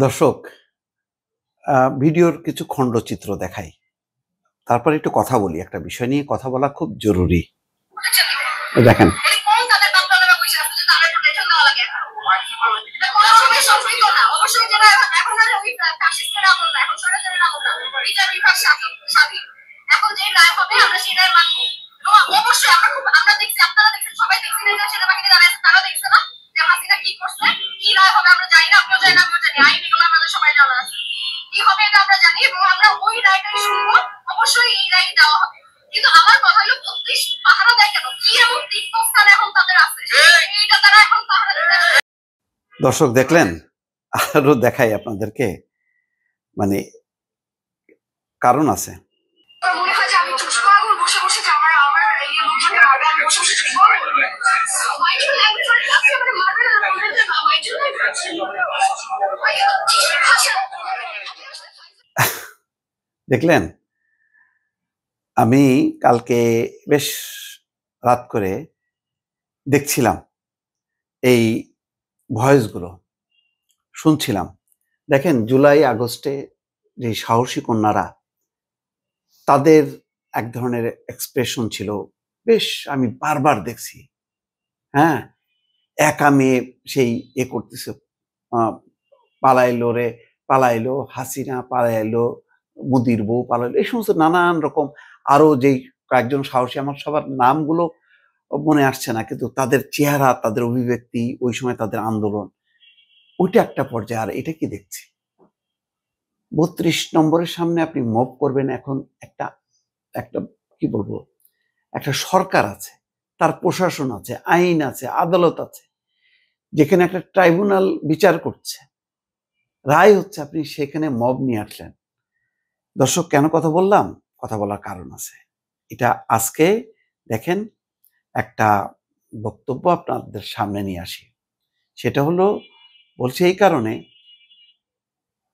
দর্শক, ভিডিওর কিছু খণ্ডচিত্র দেখাই, তারপর একটু কথা বলি। একটা বিষয় নিয়ে কথা বলা খুব জরুরি। দেখেন, এখন যে রায় হবে আমরা সেই রায় মানবো। অবশ্যই আমরা দেখছি, আপনারা দেখছেন, সবাই দেখছেন, সেনাবাহিনী যারা আছে তারা দেখছে না যে হাসিনা কি করছে, কি রায় হবে আমরা জানি না, আপনিও জানি না, আমিও জানি। আইন এগুলো আমাদের সবাই জানা আছে, কি হবে এটা আমরা জানি এবং আমরা ওই রায়টাই শুনবো। অবশ্যই এই রায় দেওয়া হবে, কিন্তু আমার কথা হলো ৩২ পাহারা দেয় কেন? কি এমন তীর্থস্থান এখন তাদের আছে এইটা তারা এখন পাহারা দিতে? দর্শক দেখলেন, আরো দেখাই আপনাদেরকে, মানে কারণ আছে। মনে হয় যে আমি চুষবো আগুন বসে বসে, যে আমার এই লোকজনকে মারবে, আমি বসে বসে চুষবো। দেখলেন, আমি কালকে বেশ রাত করে দেখছিলাম এই ভয়েসগুলো, শুনছিলাম। দেখেন, জুলাই আগস্টে যে সাহসী কন্যারা, তাদের এক ধরনের এক্সপ্রেশন ছিল, বেশ আমি বারবার দেখছি। হ্যাঁ, একা মেয়ে সেই করতেছে, পালাইলো রে, পালাইলো হাসিনা, পালাইলো মুদির বউ, পালাইলো, এই সমস্ত নানান রকম। আরো যেই কয়েকজন সাহসী, আমার সবার নামগুলো মনে আসছে না, কিন্তু তাদের চেহারা, তাদের অভিব্যক্তি, ওই সময় তাদের আন্দোলন, ওইটা একটা পর্যায়ে। আর এটা কি দেখছি, ৩২ নম্বরের সামনে আপনি মব করবেন। এখন একটা একটা কি বলবো, একটা সরকার আছে, তার প্রশাসন আছে, আইন আছে, আদালত আছে, যেখানে একটা ট্রাইব্যুনাল বিচার করছে, রায় হচ্ছে, আপনি সেখানে মব নিয়ে আসলেন। দর্শক, কেন কথা বললাম? কথা বলার কারণ আছে। এটা আজকে দেখেন, একটা বক্তব্য আপনাদের সামনে নিয়ে আসি। সেটা হলো, বলছে এই কারণে,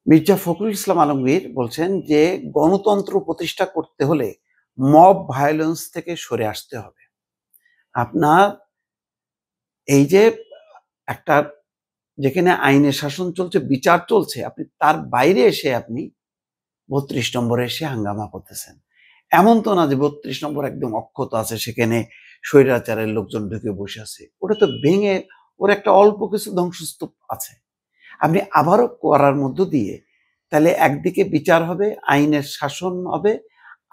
মির্জা ফখরুল ইসলাম আলমগীর বলছেন যে গণতন্ত্র প্রতিষ্ঠা করতে হলে মব ভায়োলেন্স থেকে সরে আসতে হবে। আপনার এই যে একটা, যেখানে আইনের শাসন চলছে, বিচার চলছে, আপনি তার বাইরে এসে আপনি ৩২ নম্বরে এসে হাঙ্গামা করতেছেন। এমন তো না যে ৩২ নম্বর একদম অক্ষত আছে, সেখানে স্বৈরাচারের লোকজন ঢুকে বসে আছে। ওটা তো ভেঙে, ওর একটা অল্প কিছু ধ্বংসস্তূপ আছে। আপনি আবারও করার মধ্য দিয়ে, তাহলে একদিকে বিচার হবে, আইনের শাসন হবে,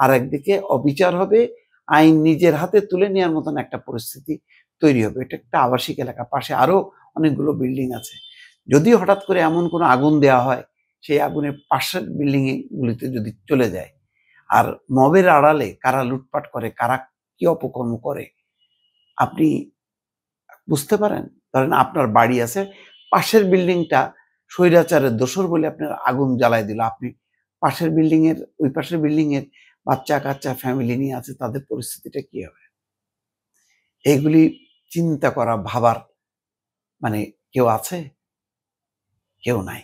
আর একদিকে অবিচার হবে, আইন নিজের হাতে তুলে নেওয়ার মতন একটা পরিস্থিতি তৈরি হবে। এটা একটা আবাসিক এলাকা, পাশে আরো অনেকগুলো বিল্ডিং আছে। যদি হঠাৎ করে এমন কোনো আগুন দেওয়া হয়, সেই আগুনের পাশের বিল্ডিং গুলিতে যদি চলে যায়, আর মবের আড়ালে কারা লুটপাট করে, কারা কি অপকর্ম করে, আপনি বুঝতে পারেন। ধরেন আপনার বাড়ি আছে, পাশের বিল্ডিংটা স্বৈরাচারের দোসর বলে আপনার আগুন জ্বালায় দিল, আপনি পাশের বিল্ডিং এর, ওই পাশের বিল্ডিং এর বাচ্চা কাচ্চা ফ্যামিলি নিয়ে আছে, তাদের পরিস্থিতিটা কি হবে? এগুলি চিন্তা করা, ভাবার মানে কেউ আছে? কেউ নাই।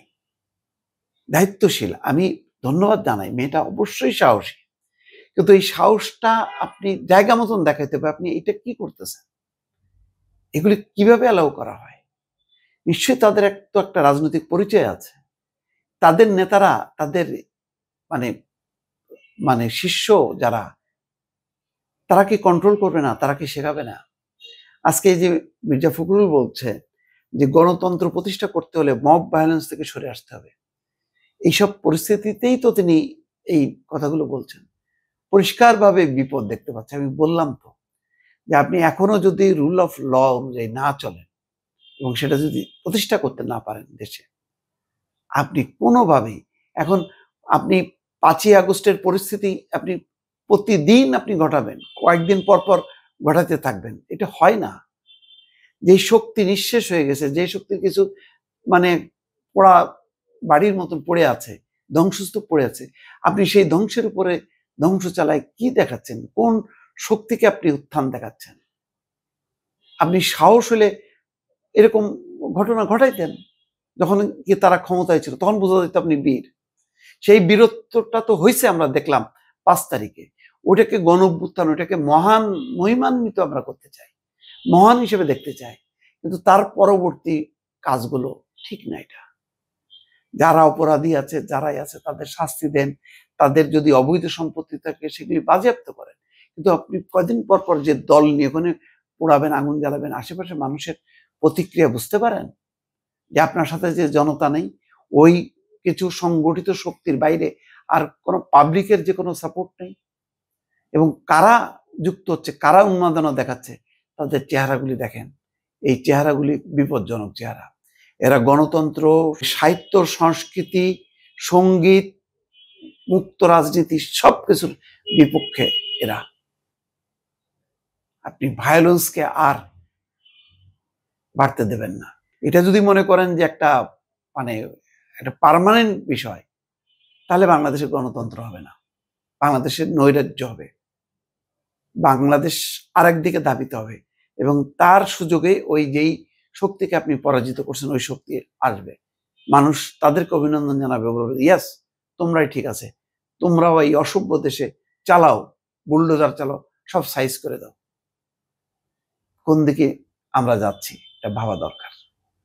দায়িত্বশীল, আমি ধন্যবাদ জানাই, মেয়েটা অবশ্যই সাহসী, কিন্তু এই সাহসটা আপনি জায়গা মতন দেখাইতে হবে। আপনি এটা কি করতেছেন? এগুলি কিভাবে অ্যালাউ করা হয়? নিশ্চয়ই তাদের একটা রাজনৈতিক পরিচয় আছে। তাদের নেতারা, তাদের মানে মানে শিষ্য যারা, তারা কি কন্ট্রোল করবে না? তারা কি শেখাবে না? আজকে এই যে মির্জা ফখরুল বলছে যে গণতন্ত্র প্রতিষ্ঠা করতে হলে মব ভায়োলেন্স থেকে সরে আসতে হবে, এইসব পরিস্থিতিতেই তো তিনি এই কথাগুলো বলছেন। পরিষ্কারভাবে বিপদ দেখতে পাচ্ছে। আমি বললাম তো যে আপনি এখনো যদি রুল অফ ল অনুযায়ী না চলেন এবং সেটা যদি প্রতিষ্ঠা করতে না পারেন দেশে, আপনি কোনোভাবেই, এখন আপনি ৫ই আগস্টের পরিস্থিতি আপনি প্রতিদিন আপনি ঘটাবেন, কয়েকদিন পর পর ঘটাতে থাকবেন, এটা হয় না। যেই শক্তি নিঃশেষ হয়ে গেছে, যে শক্তির কিছু মানে পোড়া বাড়ির মতন পড়ে আছে, ধ্বংসস্তূপ পড়ে আছে, আপনি সেই ধ্বংসের উপরে ধ্বংস চালায় কি দেখাচ্ছেন? কোন শক্তিকে আপনি উত্থান দেখাচ্ছেন? আপনি সাহস হলে এরকম ঘটনা ঘটাইতেন। যখন কি তারা ক্ষমতায় ছিল, তখন বোঝা যেত আপনি বীর। সেই বীরত্বটা তো হয়েছে, আমরা দেখলাম ৫ তারিখে। ওটাকে গণ-অভ্যুত্থান, ওটাকে মহান, মহিমান্বিত আমরা করতে চাই, মহান হিসেবে দেখতে চাই, কিন্তু তার পরবর্তী কাজগুলো ঠিক না। এটা যারা অপরাধী আছে, যারাই আছে তাদের শাস্তি দেন, তাদের যদি অবৈধ সম্পত্তি থাকে সেগুলি বাজেয়াপ্ত করেন। কিন্তু আপনি কয়দিন পর পর যে দল নিয়ে ওখানে পোড়াবেন, আগুন জ্বালাবেন, আশেপাশে মানুষের প্রতিক্রিয়া বুঝতে পারেন যে আপনার সাথে যে জনতা নেই, ওই কিছু সংগঠিত শক্তির বাইরে আর কোনো পাবলিকের যে কোনো সাপোর্ট নেই। এবং কারা যুক্ত হচ্ছে, কারা উন্মাদনা দেখাচ্ছে, তাদের চেহারাগুলি দেখেন। এই চেহারাগুলি বিপজ্জনক চেহারা। এরা গণতন্ত্র, সাহিত্য, সংস্কৃতি, সঙ্গীত, মুক্ত রাজনীতি সবকিছুর বিপক্ষে এরা। আপনি ভায়োলেন্সকে আর বাড়তে দেবেন না। এটা যদি মনে করেন যে একটা মানে একটা পার্মানেন্ট বিষয়, তাহলে বাংলাদেশের গণতন্ত্র হবে না, বাংলাদেশের নৈরাজ্য হবে, বাংলাদেশ আরেক দিকে ধাবিত হবে এবং তার সুযোগে ওই যেই শক্তিকে আপনি পরাজিত করছেন ওই শক্তি আসবে। মানুষ তাদেরকে অভিনন্দন জানাবে, বলবে ইয়াস তোমরাই ঠিক আছে, তোমরাও এই অসভ্য দেশে চালাও, বুলডোজার চালাও, সব সাইজ করে দাও। কোন দিকে আমরা যাচ্ছি এটা ভাবা দরকার।